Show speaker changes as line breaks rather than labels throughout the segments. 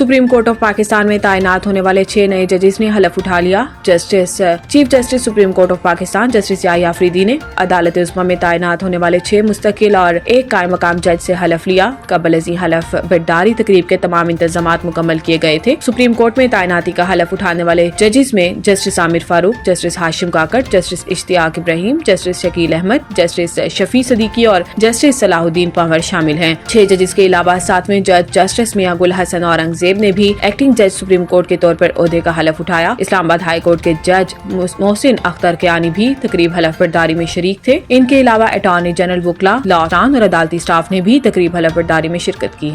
Supreme court of Pakistan में तैनात होने वाले 6 नए जजेस ने हलफ उठा लिया। Chief justice supreme court of Pakistan justice Yahya Afridi ने अदालत उस्मा में तैनात होने वाले 6 मुस्तकिल और 1 कायम मकाम जज से हलफ लिया। कबल अज़ी हलफ बर्दारी तकरीब के तमाम इंतजामात मुकम्मल किए गए थे। सुप्रीम कोर्ट में तैनाती का हलफ उठाने वाले जजेस में justice Aamir Farooq, justice Hashim Kakar, justice Ishtiaq Ibrahim, justice Shakeel Ahmed, justice Shafi Siddiqui और जस्टिस सलाहुद्दीन पंवर शामिल हैं। 6 जजेस के अलावा 7वें जज जस्टिस मियां गुल हसन औरंगजेब ने भी एक्टिंग जज सुप्रीम कोर्ट के तौर पर ओहदे का हलफ उठाया। इस्लामाबाद हाई कोर्ट के जज मोहसिन अख्तर कियानी भी तकरीब हलफ बर्दारी में शरीक थे। इनके अलावा अटॉर्नी जनरल, वकला, लॉ और अदालती स्टाफ ने भी तकरीब हलफ बर्दारी में शिरकत की।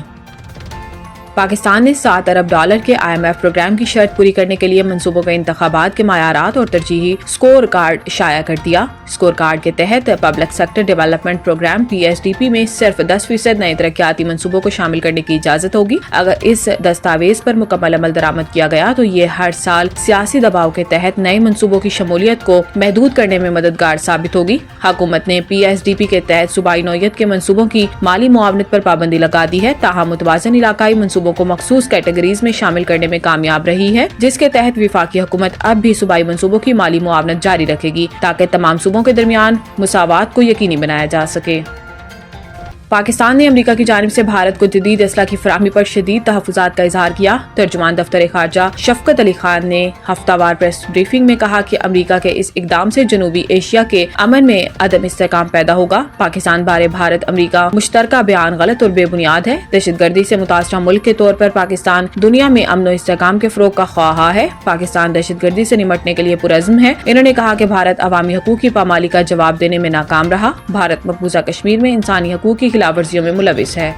पाकिस्तान ने $7 अरब के IMF प्रोग्राम की शर्त पूरी करने के लिए मंसूबों के इंतखाबात के मायारात और तरजीही स्कोर कार्ड शाया कर दिया। स्कोर कार्ड के तहत public sector development programme PSDP में सिर्फ 10% नए तरक्याती मंसूबों को शामिल करने की इजाजत होगी। अगर इस दस्तावेज पर मुकम्मल अमल दरामद किया गया तो ये हर साल सियासी दबाव के तहत नए मंसूबों की शमूलियत को महदूद करने में मददगार साबित होगी। हुकूमत ने PSDP के तहत सूबाई नौयत के मंसूबों की माली मुआवनत पर पाबंदी लगा दी है। ताहम मुतवाज़न इलाकाई मंसूबों को मखसूस कैटेगरीज में शामिल करने में कामयाब रही है, जिसके तहत विफाकी हुकूमत अब भी सूबाई मंसूबों की माली मुआवनत जारी रखेगी ताकि तमाम सूबों के दरमियान मुसावात को यकीनी बनाया जा सके। पाकिस्तान ने अमेरिका की जानिब से भारत को जदीद असला की फराहमी पर शदीद तहफ़्फ़ुज़ात का इजहार किया। तर्जुमान दफ्तर खारजा शफकत अली खान ने हफ्तावार प्रेस ब्रीफिंग में कहा कि अमेरिका के इस इकदाम से जनूबी एशिया के अमन में अदम इस्तेहकाम पैदा होगा। पाकिस्तान बारे भारत अमेरिका मुश्तरका बयान गलत और बेबुनियाद है। दहशतगर्दी से मुतासरा मुल्क के तौर पर पाकिस्तान दुनिया में अमन और इस्तेहकाम के फरोग का ख्वाहा है। पाकिस्तान दहशतगर्दी से निमटने के लिए पुरअज़्म है। इन्होंने कहा कि भारत अवामी हकूक़ की पामाली का जवाब देने में नाकाम रहा। भारत मकबूजा कश्मीर में इंसानी हकूक़ की खिलाफ वर्जियों में मुलविस है।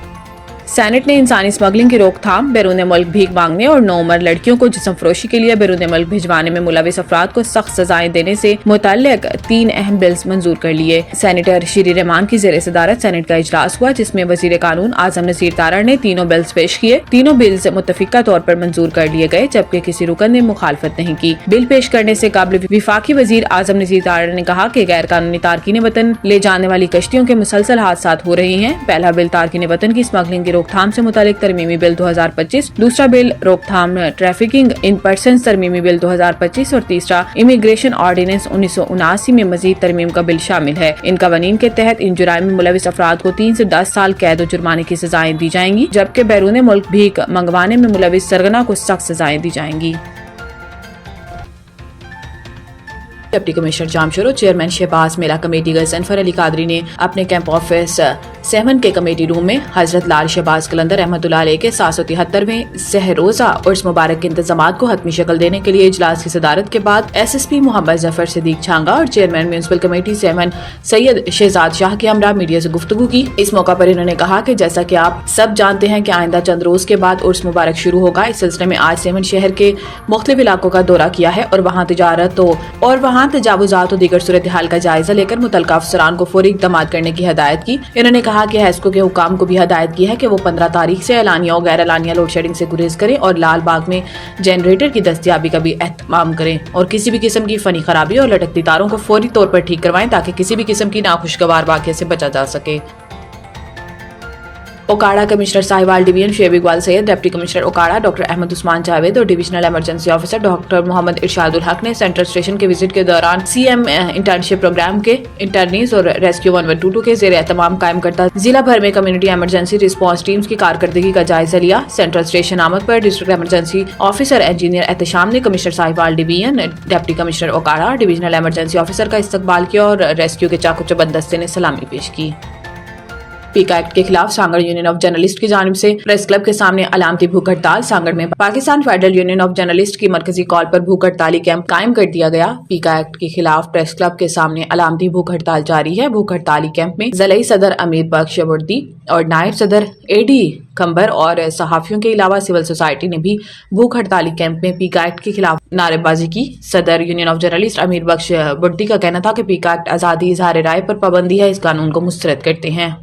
सेनेट ने इंसानी स्मगलिंग की रोकथाम, बैरून मुल्क भीख मांगने और नौउम्र लड़कियों को जिस्म फरोशी के लिए बैरून मुल्क भिजवाने में मुलविस अफराद को सख्त सजाएं देने से मुतल्लिक 3 अहम बिल्स मंजूर कर लिए। सेनेटर शीरी रहमान की ज़ेर सदारत सेनेट का इजलास हुआ, जिसमें वजीर कानून आजम नज़ीर तारड़ ने तीनों बिल्स पेश किए। तीनों बिल्स मुत्तफिका तौर पर मंजूर कर लिए गए, जबकि किसी रुकन ने मुखालफत नहीं की। बिल पेश करने से काबिल विफाकी वजीर आजम नज़ीर तारड़ ने कहा कि गैर कानूनी तारकीन वतन ले जाने वाली कश्तियों के मुसलसल हादसा हो रहे हैं। पहला बिल तारकीन वतन की स्मगलिंग की रोकथाम से मुतालिक तरमीमी बिल 2025, दूसरा बिल रोकथाम ट्रैफिकिंग इन पर्सन तरमीमी बिल 2025 और तीसरा इमिग्रेशन ऑर्डिनेंस 1979 में मजीद तरमीम का बिल शामिल है। इन कवानीन के तहत इन जुराइम में मुलविस अफराद को 3 से 10 साल कैद और जुर्माने की सजाएं दी जाएंगी, जबकि बैरून मुल्क भीख मंगवाने में मुलविस सरगना को सख्त सजाएं दी जाएंगी। Deputy commissioner Jamshoro chairman Shahbaz Mela committee Ghazanfar Ali Qadri ने अपने कैंप ऑफिस 7 के कमेटी रूम में हजरत लाल शहबाज कलंदर अहमदुल्लाह अलैह के 773वें सहरोजा उर्स मुबारक के इंतजामात को हतमी शक्ल देने के लिए इजलास की सदारत के बाद SSP मोहम्मद जफर सिद्दीक छांगा और chairman municipal committee 7 Syed Shahzad Shah के हमरा मीडिया से गुफ्तगू की। इस मौका पर इन्होंने कहा कि जैसा कि आप सब जानते हैं कि आइंदा चंद रोज के बाद उर्स मुबारक शुरू होगा। इस सिलसिले में आज 7 शहर के मुख्तलिफ इलाकों का दौरा किया है और वहाँ तजारत और वहाँ तजावुजात और दीगर सूरत हाल का जायजा लेकर मुतल्लिका अफसरान को फौरी इक़दामात करने की हदायत की। इन्होंने कहा कि हैस्को के हुकाम को भी हदायत की है कि वो 15 तारीख से एलानिया और गैर एलानिया लोड शेडिंग से गुरेज करें और लाल बाग में जनरेटर की दस्तयाबी का भी एहतमाम करें और किसी भी किस्म की फनी खराबी और लटकती तारों को फौरी तौर पर ठीक करवाएं ताकि किसी भी किस्म की नाखुशगवार वाक़या से बचा जा सके। ओकाड़ा कमिश्नर साहिवाल डिवीजन शेब Iqbal Syed, deputy commissioner Okara doctor Ahmed Usman Javed और divisional emergency officer doctor Mohammad Irshadul Haq ने सेंट्रल स्टेशन के विजिट के दौरान CM इंटर्नशिप प्रोग्राम के इंटर्नीज और रेस्क्यू 1122 के ज़ेर एहतमाम कायम करता जिला भर में कम्युनिटी इमरजेंसी रिस्पांस टीम्स की कारकर्दगी का जायजा लिया। सेंट्रल स्टेशन आमद पर district emergency officer engineer Ehtesham ने commissioner Sahiwal division, deputy commissioner Okara, divisional emergency officer का इस्तकबाल किया और रेस्क्यू के चाकू चबंद दस्ते ने सलामी पेश की। पीका एक्ट के खिलाफ सांगड़ यूनियन ऑफ जर्नलिस्ट की जानिब से प्रेस क्लब के सामने अलामती भूख हड़ताल। सांगड़ में Pakistan federal union of journalist की मरकजी कॉल पर भूख हड़ताली कैंप कायम कर दिया गया। पीका एक्ट के खिलाफ प्रेस क्लब के सामने अलामती भूख हड़ताल जारी है। भूख हड़ताली कैंप में ज़िलाई सदर अमीर बख्श वर्दी और नायब सदर AD खंबर और सहाफियों के अलावा सिविल सोसाइटी ने भी भूख हड़ताली कैंप में पीका एक्ट के खिलाफ नारेबाजी की। सदर यूनियन ऑफ जर्नलिस्ट अमीर बख्श वर्दी का कहना था कि पीका एक्ट आज़ादी इजहार राय पर पाबंदी है, इस कानून को मुस्तरद करते हैं।